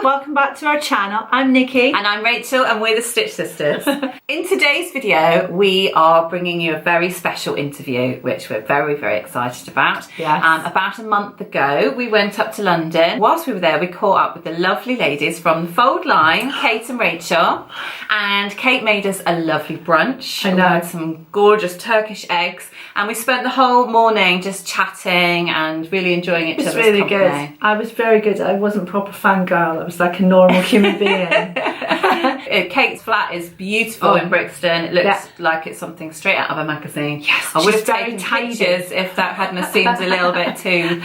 welcome back to our channel. I'm Nikki. And I'm Rachel, and we're the Stitch Sisters. In today's video, we are bringing you a very special interview, which we're very, very excited about. Yes. About a month ago, we went up to London. Whilst we were there, we caught up with the lovely ladies from the Foldline, Kate and Rachel. And Kate made us a lovely brunch. I know. We had some gorgeous Turkish eggs, and we spent the whole morning just chatting and really enjoying each other's company. It was really good. I was very good. I wasn't a proper fangirl. I was like a normal human being. Kate's flat is beautiful in Brixton. It looks like it's something straight out of a magazine. Yes, I would have very taken tidy. pictures if that hadn't seemed a little bit too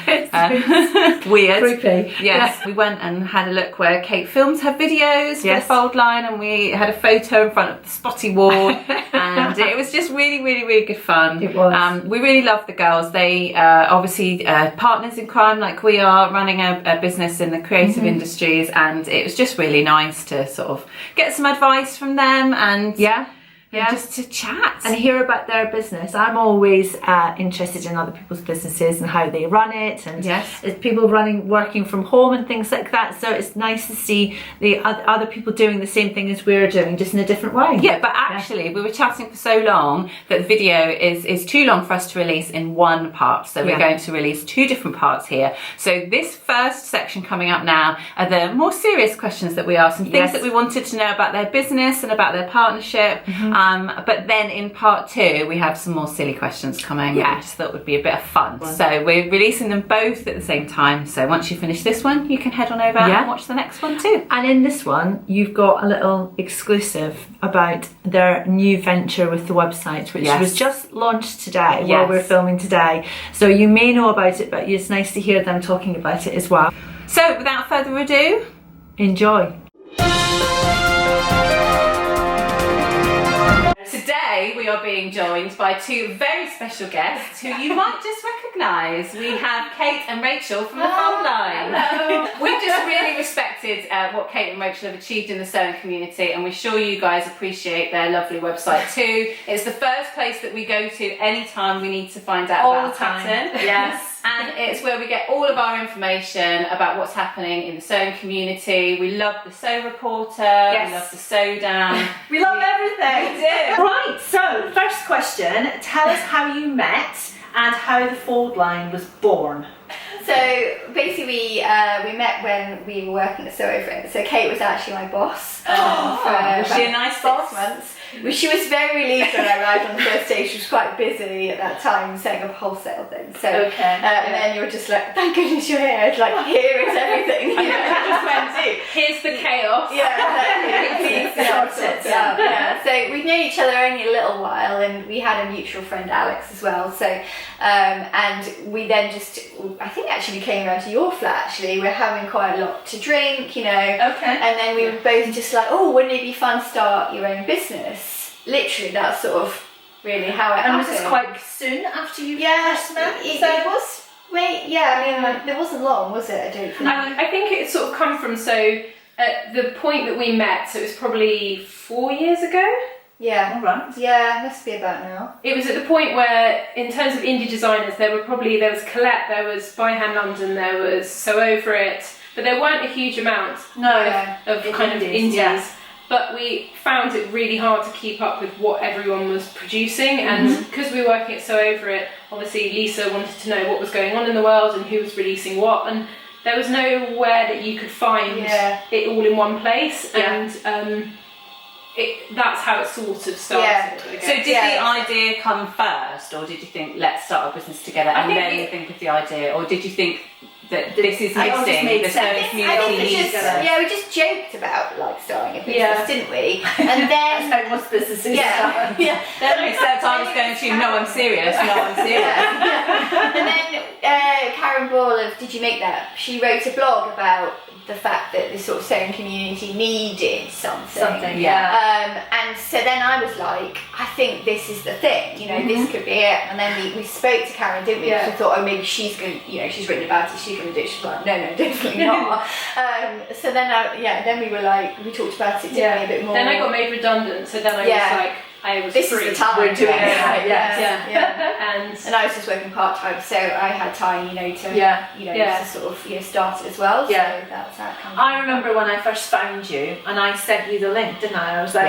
weird. Creepy. Yes, we went and had a look where Kate films her videos for the Foldline, and we had a photo in front of the spotty wall, and it was just really, really, really good fun. It was. We really love the girls. They obviously partners in crime like we are, running a business in the creative industries, and it was just really nice to sort of get some advice from them and just to chat and hear about their business. I'm always interested in other people's businesses and how they run it, and it's people working from home and things like that. So it's nice to see the other people doing the same thing as we're doing, just in a different way. Yeah, but actually we were chatting for so long that the video is too long for us to release in one part. So we're going to release two different parts here. So this first section coming up now are the more serious questions that we asked, and things that we wanted to know about their business and about their partnership. But then in part two, we have some more silly questions coming, which I just thought would be a bit of fun. So we're releasing them both at the same time. So once you finish this one, you can head on over and watch the next one too. And in this one, you've got a little exclusive about their new venture with the website, which was just launched today while we're filming today. So you may know about it, but it's nice to hear them talking about it as well. So without further ado, enjoy. Today we are being joined by two very special guests who you might just recognise. We have Kate and Rachel from the Foldline. We've just really respected what Kate and Rachel have achieved in the sewing community, and we're sure you guys appreciate their lovely website too. It's the first place that we go to anytime we need to find out about a pattern. Yes. And it's where we get all of our information about what's happening in the sewing community. We love the Sew Reporter, we love the Sew Down. We love everything. We do. Right, so first question, tell us how you met and how the Foldline was born. So basically we met when we were working at Sew Over It. So Kate was actually my boss for was she a nice 6 boss? months. Well, she was very relieved when I arrived on the first day. She was quite busy at that time setting up wholesale things. So and then you were just like, thank goodness you're here. Like, here is everything. You know, just went to. Here's the chaos. Please sort it out. So we've known each other only a little while, and we had a mutual friend, Alex, as well. So and we then just, I think actually we came around to your flat. Actually, we're having quite a lot to drink, you know. And then we were both just like, oh, wouldn't it be fun to start your own business? Literally, that's sort of really how it happened. And was this quite soon after you first met? It was. Wait, I mean, there wasn't long, was it? I don't think. I think it sort of come from, so at the point that we met, so it was probably 4 years ago. Yeah. All right. Yeah, must be about now. It was at the point where, in terms of indie designers, there was Colette, there was By Hand London, there was Sew Over It, but there weren't a huge amount of kind of indies. Yeah. But we found it really hard to keep up with what everyone was producing, and because we were working at Sew Over It, obviously Lisa wanted to know what was going on in the world and who was releasing what, and there was nowhere that you could find it all in one place, and that's how it sort of started. So did the idea come first, or did you think, let's start a business together, and then you think of the idea, or did you think that this is missing, the sewing community needs us? Yeah, we just joked about like starting a business, didn't we? And then that's how most businesses start. Except I was going to, no, I'm serious. And then Karen Ball of Did You Make That? She wrote a blog about the fact that this sort of sewing community needed something. And so then I was like, I think this is the thing, you know, this could be it. And then we spoke to Karen, didn't we? Because we thought, oh, maybe she's going to, you know, she's written about it, she's going to do it. She's like, no, definitely not. So then, then we were like, we talked about it, didn't we, a bit more. Then I got made redundant, so then I was like, I was this free. is the time. We're doing it. And I was just working part-time, so I had time, to sort of, start it as well. So that's how it comes. I remember when I first found you and I sent you the link, didn't I? I was like,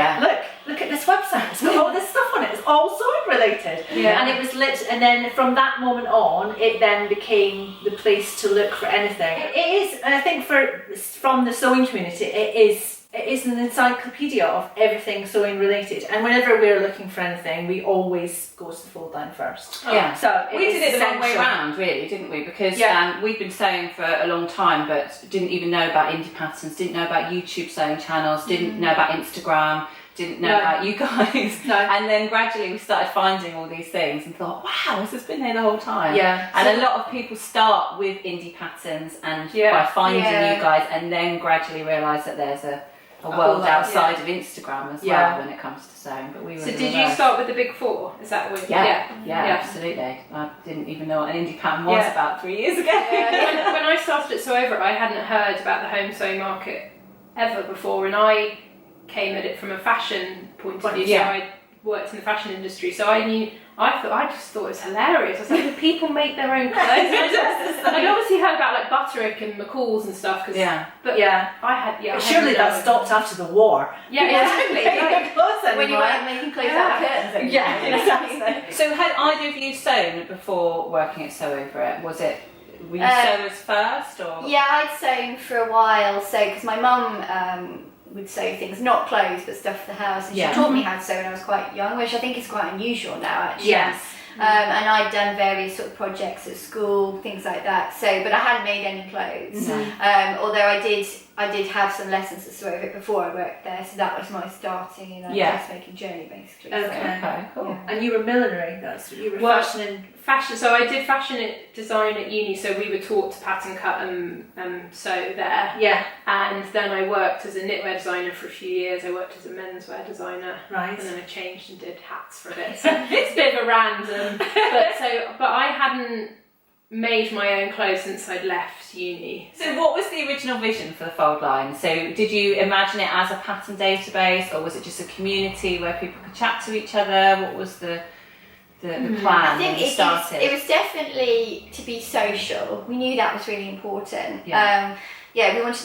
look at this website. It's got all this stuff on it. It's all sewing related. Yeah. And it was and then from that moment on, it then became the place to look for anything. It is, and I think from the sewing community, it is an encyclopedia of everything sewing related, and whenever we're looking for anything, we always go to the Foldline first. Yeah, so we did it the wrong way around, really, didn't we? Because we'd been sewing for a long time, but didn't even know about indie patterns, didn't know about YouTube sewing channels, didn't know about Instagram, didn't know about you guys. And then gradually we started finding all these things and thought, wow, this has been there the whole time. And a lot of people start with indie patterns and by finding you guys, and then gradually realise that there's a world outside of Instagram as well when it comes to sewing. But we were. So did you start with the big four? Is that what? Yeah, absolutely. I didn't even know what an indie pattern was about 3 years ago. When I started at Sew Over It, I hadn't heard about the home sewing market ever before, and I came at it from a fashion point of view. So I worked in the fashion industry, so I just thought it was hilarious. I was like, people make their own clothes. I'd obviously heard about like Butterick and McCall's and stuff. I had. Surely that stopped after the war. Exactly. When you weren't making clothes out of curtains. Exactly. So had either of you sewn before working at Sew Over It? Were you sewers first, or? Yeah, I'd sewn for a while. So because my mum would sew things, not clothes, but stuff for the house. And she taught me how to sew when I was quite young, which I think is quite unusual now, actually. Yes. And I'd done various sort of projects at school, things like that. So, but I hadn't made any clothes. Although I did have some lessons at Sew Over It before I worked there. So that was my starting in dressmaking journey, basically. Okay, cool. Yeah. And you were millinery. That's what you were. Fashion. So I did fashion design at uni. So we were taught to pattern cut and sew there. Yeah. And then I worked as a knitwear designer for a few years. I worked as a menswear designer. Right. And then I changed and did hats for a bit. So it's a bit of a random. But I hadn't made my own clothes since I'd left uni. So what was the original vision for the Foldline? So did you imagine it as a pattern database, or was it just a community where people could chat to each other? What was the plan I think when you started? It was definitely to be social. We knew that was really important. We wanted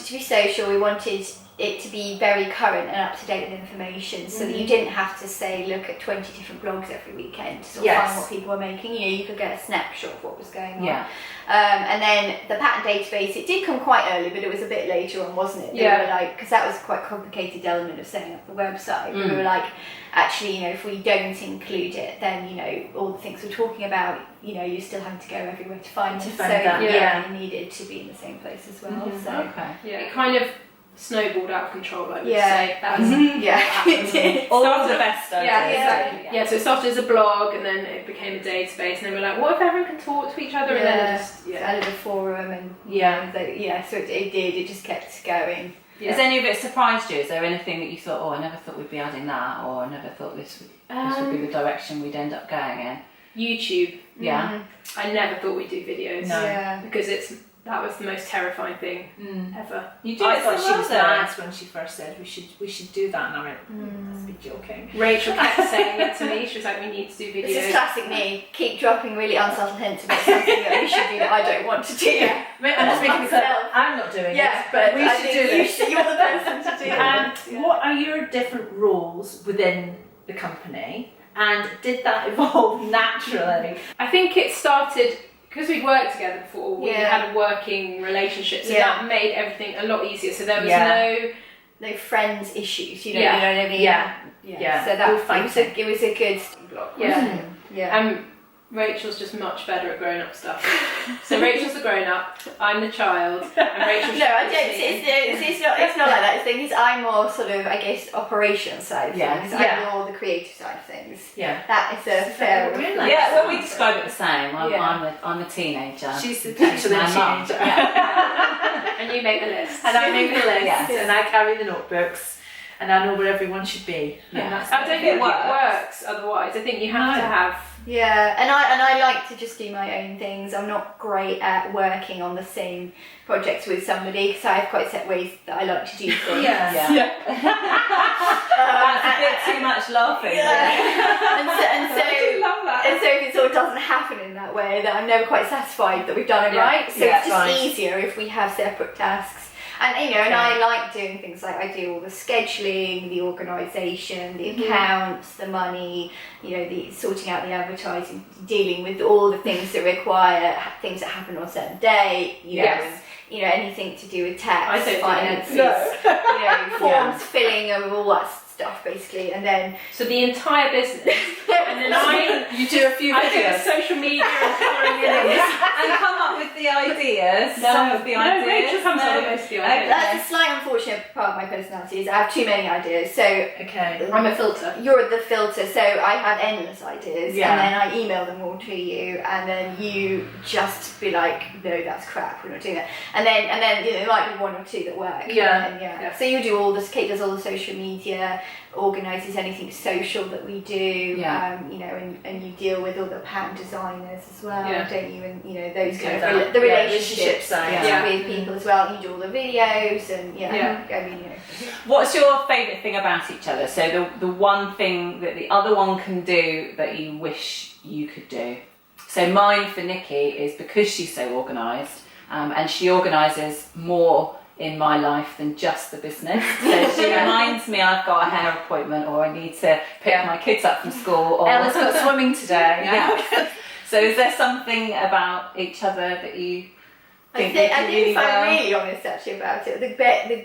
it to be social. We wanted it to be very current and up to date with information, so that you didn't have to look at 20 different blogs every weekend to sort of find what people were making. You could get a snapshot of what was going on. And then the pattern database, it did come quite early, but it was a bit later on, wasn't it? We were like, because that was quite a complicated element of setting up the website. We were like, actually, if we don't include it, then all the things we're talking about, you're still having to go everywhere to find it. So it needed to be in the same place as well. So it kind of snowballed out of control, I would say. That was, it did. All of the best stuff. Exactly. Yeah, so it started as a blog, and then it became a database, and then we're like, what if everyone can talk to each other? And then it just added a forum, and so it just kept going. Has any of it surprised you? Is there anything that you thought, I never thought we'd be adding that, or I never thought this would be the direction we'd end up going in? YouTube. Yeah. I never thought we'd do videos. No. Because that was the most terrifying thing ever. I thought she was mad when she first said we should do that, and I went, let's be joking. Rachel kept saying it to me. She was like, we need to do videos. This is classic me. Keep dropping really unsubtle hints about something that we should do that I don't want to do. I'm just making myself. I'm not doing it. But we should do this. You're the person to do it. What are your different roles within the company, and did that evolve naturally? I think it started because we'd worked together before. We had a working relationship, so that made everything a lot easier. So there was no friends issues. You know what I mean? Yeah. So that it was a good block. Rachel's just much better at grown-up stuff. So Rachel's the grown-up, I'm the child, and Rachel's it's not like that. It's I'm more sort of, I guess, operation side of things. I'm more the creative side of things. Yeah. That is a fair we describe it the same. I'm a teenager. She's the teacher and teenager. And you make the list. And I make the list, and I carry the notebooks. And I know where everyone should be. Yeah. I don't think it works otherwise. I think you have to have Yeah, and I like to just do my own things. I'm not great at working on the same projects with somebody because I have quite set ways that I like to do things. That's a bit too much laughing. And so if it sort of doesn't happen in that way, then I'm never quite satisfied that we've done it right. So it's just easier if we have separate tasks. And and I like doing things like I do all the scheduling, the organisation, the accounts, the money, the sorting out the advertising, dealing with all the things that require things that happen on a certain day, anything to do with tax, finances, forms filling and all that stuff basically, and then so the entire business, and then you do a few videos. I do the social media and come up with the ideas. Some of the ideas. Rachel comes up with most of the ideas. That's a slight unfortunate part of my personality is I have too many ideas. So I'm a filter. You're the filter, so I have endless ideas, Yeah. and then I email them all to you, and then you just be like, no, that's crap, we're not doing that. And then there might be one or two that work. Yeah. So you do Kate does all the social media, organises anything social that we do, and you deal with all the pattern designers as well, don't you? And those kind of the relationship side with people as well. You do all the videos and What's your favourite thing about each other? So the one thing that the other one can do that you wish you could do. So mine for Nikki is because she's so organised, and she organises more in my life than just the business. So she reminds me I've got a hair appointment or I need to pick my kids up from school. Or Ella's got swimming today. So is there something about each other that you think if I'm really honest actually about it, the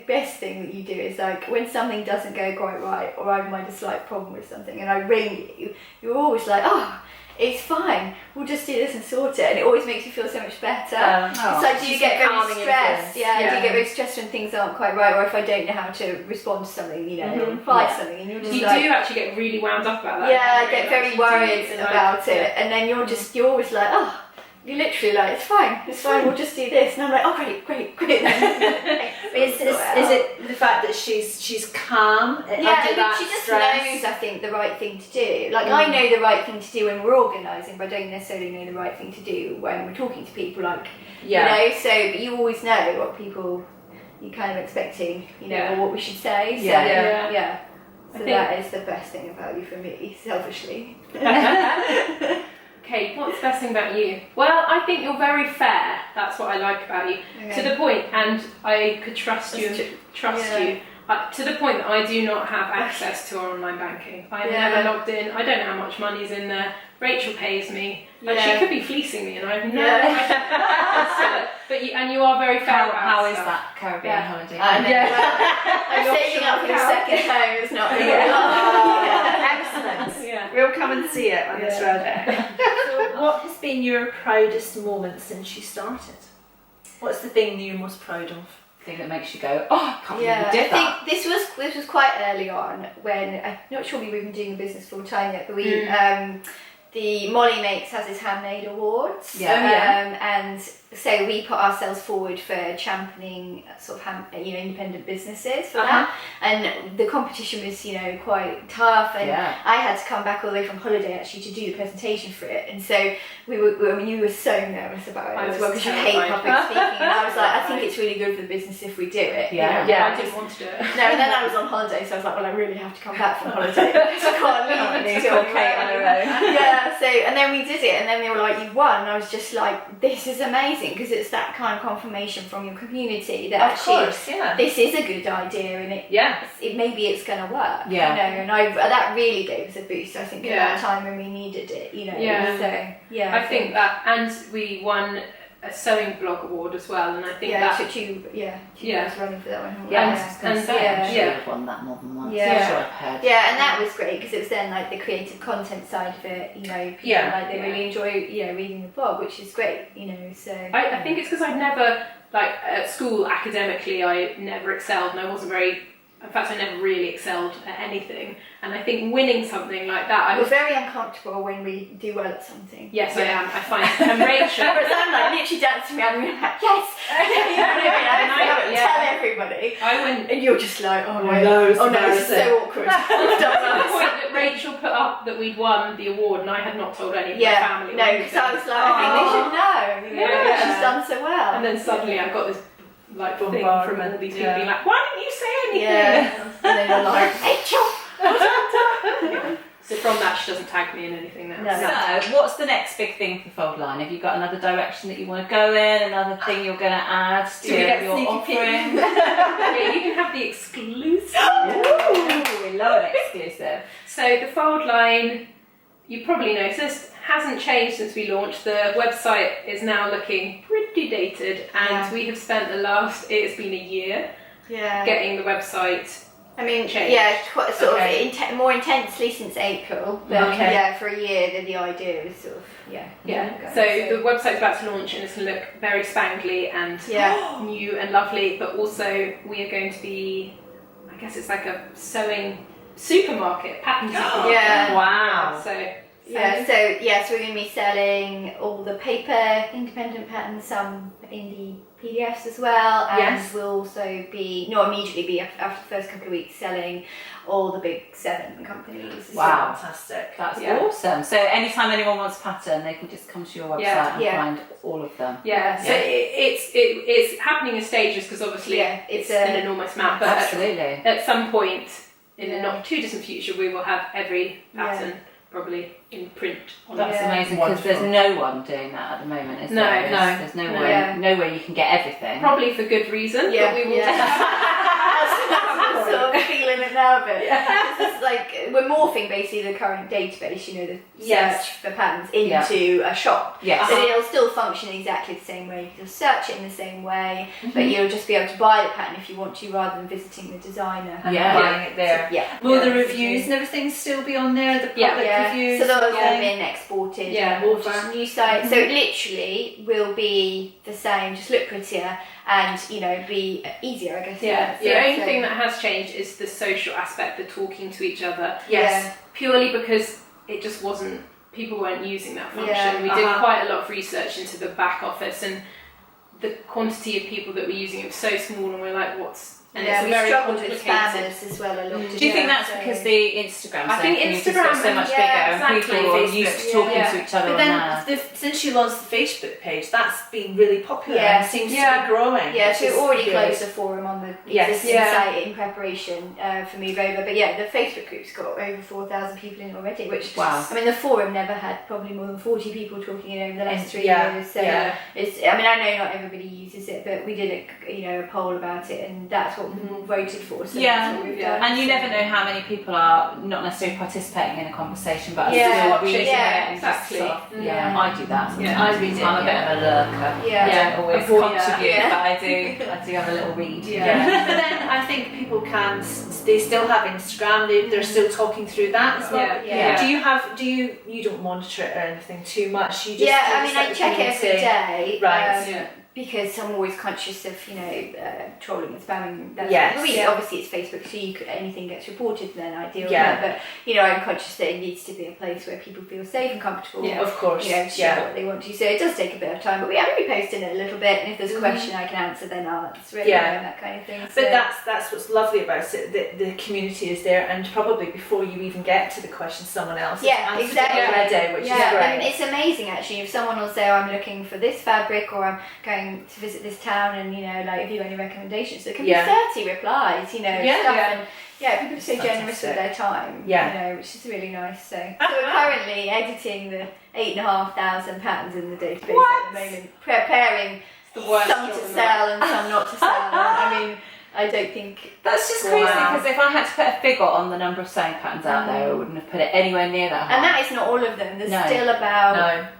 best thing that you do is like when something doesn't go quite right or I might have a slight problem with something and I ring you, you're always like, oh, it's fine, we'll just do this and sort it, and it always makes you feel so much better. It's like, do you get very stressed? Do you get very stressed when things aren't quite right, or if I don't know how to respond to something, or reply to something, and you're just you do actually get really wound up about that. I get very worried about it, and then you're always like, oh, you're literally like, it's fine, we'll just do this, and I'm like, oh great. Is it the fact that she's calm under that she just stress? knows, I think, the right thing to do. Like I know the right thing to do when we're organising, but I don't necessarily know the right thing to do when we're talking to people. So but you always know what people you're kind of expecting, or what we should say. So So that is the best thing about you for me, selfishly. Kate, what's the best thing about you? Well, I think you're very fair. That's what I like about you. To the point, and I could trust you. To the point that I do not have access to our online banking. I've never logged in. I don't know how much money's in there. Rachel pays me. And she could be fleecing me, and I've never. You are very fair. How is that Caribbean holiday? I'm saving up for the second home. It's not really Excellent. We'll come and see it when it's ready. What has been your proudest moment since you started? What's the thing you're most proud of? Thing that makes you go, oh, I can't believe we did that. I think this was quite early on when I'm not sure we've been doing the business full time yet, but we the Molly Makes has his handmade awards, and so we put ourselves forward for championing sort of independent businesses for that, and the competition was quite tough, and I had to come back all the way from holiday actually to do the presentation for it, and so you were so nervous about it as well because you hate public speaking, and I was like, I think it's really good for the business if we do it. I didn't want to do it. No, and then I was on holiday, so I was like, well, I really have to come back from holiday because I can't leave until Kate on her own. So and then we did it, and then they were like, you won, and I was just like, this is amazing, because it's that kind of confirmation from your community that this is a good idea, and it maybe it's going to work, and that really gave us a boost, I think, at that time when we needed it, I think that, and we won a sewing blog award as well, and I think that was running for that one. I'm sure I've won that more than once. I'm sure I've heard. And that was great because it was then like the creative content side of it. People they really enjoy reading the blog, which is great. So I think it's because I'd never at school academically I never excelled, and I wasn't very in fact, I never really excelled at anything. And I think winning something like that, We're very uncomfortable when we do well at something. Yes, I am. I find. And Rachel. Whereas I'm like literally dancing around and like, yes! You know what I mean? I have to tell everybody. I wouldn't. And you're just like, oh no, this is so awkward. The point that Rachel put up that we'd won the award, and I had not told any of my family. No, because I was like, I think they should know. She's done so well. And then suddenly I got this like thing from all these people being like, why didn't you say anything? Yeah. And then you're like, Rachel! So from that, she doesn't tag me in anything now. No. So, what's the next big thing for Foldline? Have you got another direction that you want to go in? Another thing you're going to add to your offering? Yeah, you can have the exclusive. Ooh, we love an exclusive. So the Foldline, you probably noticed, hasn't changed since we launched. The website is now looking pretty dated, and we have spent it's been a year getting the website. I mean, changed. quite sort of more intensely since April, but for a year, the idea is sort of So the website's about to launch, and it's going to look very spangly and new and lovely. But also, we are going to be, I guess it's like a sewing supermarket, pattern supermarket. Wow. So we're going to be selling all the paper independent patterns, some indie PDFs as well, and we'll also be, not immediately be after the first couple of weeks, selling all the big 7 companies. Wow, fantastic. That's awesome. So anytime anyone wants a pattern, they can just come to your website and find all of them. So it's happening in stages, because obviously it's an enormous map, but absolutely. At some point in the not too distant future, we will have every pattern probably in print. That's amazing, because there's no one doing that at the moment, is there? There's no way you can get everything. Probably for good reason, but we will I'm sort of feeling it now a bit. It's like we're morphing basically the current database, the search for patterns into a shop. Yes. But it'll still function exactly the same way. You'll search it in the same way, but you'll just be able to buy the pattern if you want to, rather than visiting the designer and buying it there. Will the reviews and everything still be on there? The product reviews? So those have been exported or just a new site. So it literally will be the same, just look prettier and be easier, I guess. The only thing that has changed is the social aspect, the talking to each other. Yes. Purely because it just wasn't, people weren't using that function. We did quite a lot of research into the back office, and the quantity of people that were using it was so small, and we're like, and it's we very struggled with complicated. spammers as well a lot. Do you think that's because the Instagram community is so much bigger and people are used to talking to each other? But then since you launched the Facebook page, that's been really popular and seems to be growing. Yeah, so we've already closed the forum on the existing site in preparation for move over. But the Facebook group's got over 4,000 people in already, which I mean, the forum never had probably more than 40 people talking in over the last 3 years. So it's, I mean, I know not everybody uses it, but we did a poll about it, and that's what people voted for. So that's what we've done. And you never know how many people are not necessarily participating in a conversation, but still reading it and exactly. I do that sometimes. I read it. I'm a bit of a lurker. I don't always contribute, but I do have a little read. But then I think people they still have Instagram, they're still talking through that as well. Do you don't monitor it or anything too much? You just I mean, I check it every day. Right. Because I'm always conscious of, trolling and spamming. Obviously it's Facebook, so anything gets reported, then I deal with it. But, I'm conscious that it needs to be a place where people feel safe and comfortable. Yeah, of course. To share what they want to. So it does take a bit of time, but we have been posting it a little bit, and if there's a question I can answer, then I'll answer it, and that kind of thing. So. But that's what's lovely about it, the community is there, and probably before you even get to the question, someone else has exactly. already, which is great. And it's amazing, actually, if someone will say, I'm looking for this fabric, or I'm going to visit this town, and have you any recommendations? So it can be 30 replies, stuff, and people are so generous with their time, which is really nice. So we're currently editing the 8,500 patterns in the database at the moment, preparing some to sell and some not to sell. I mean, I don't think that's just crazy, because if I had to put a figure on the number of sewing patterns out there, I wouldn't have put it anywhere near that high. And that is not all of them. There's still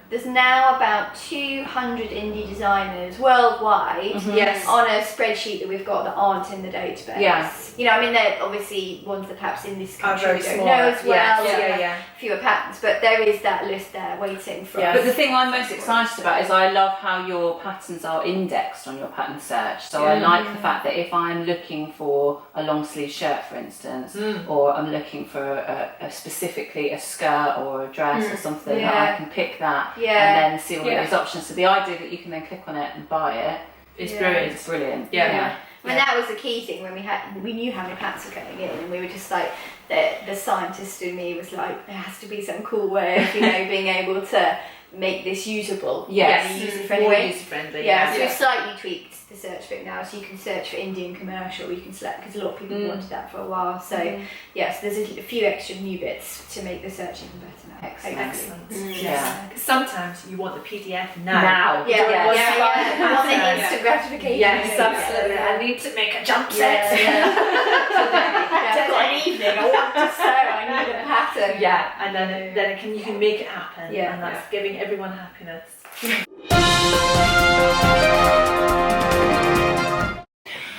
there's now about 200 indie designers worldwide on a spreadsheet that we've got that aren't in the database. I mean, they're obviously ones that perhaps in this country we don't know as well. Fewer patterns, but there is that list there waiting for us. But the thing I'm most excited about is I love how your patterns are indexed on your pattern search. So I like the fact that if I'm looking for a long sleeve shirt, for instance, or I'm looking for a specifically a skirt or a dress or something, that I can pick that and then see all those options. So the idea that you can then click on it and buy it is brilliant. It's brilliant. And that was the key thing when we knew how many pants were coming in, and we were just like, the scientist in me was like, there has to be some cool way of, being able to make this usable. User-friendly. User-friendly. So we've slightly tweaked the search bit now, so you can search for Indian commercial, you can select, because a lot of people wanted that for a while. So so there's a few extra new bits to make the search even better now. Excellent. Because sometimes you want the PDF now. You want the instant gratification. Yes, absolutely. I need to make a jump set. I've got an evening. I want to sew. I need a pattern. And then you can make it happen. And that's giving everyone happiness.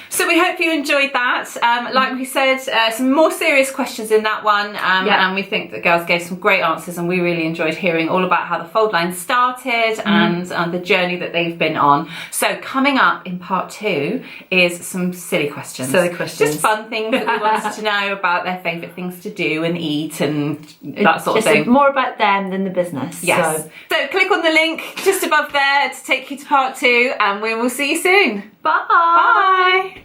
So we hope you enjoyed that. Like we said, some more serious questions in that one, and we think the girls gave some great answers, and we really enjoyed hearing all about how the Foldline started and the journey that they've been on. So coming up in part 2 is some silly questions. Just fun things that we wanted to know about their favourite things to do and eat and that sort of thing. More about them than the business. Yes. So click on the link just above there to take you to part 2, and we will see you soon. Bye. Bye.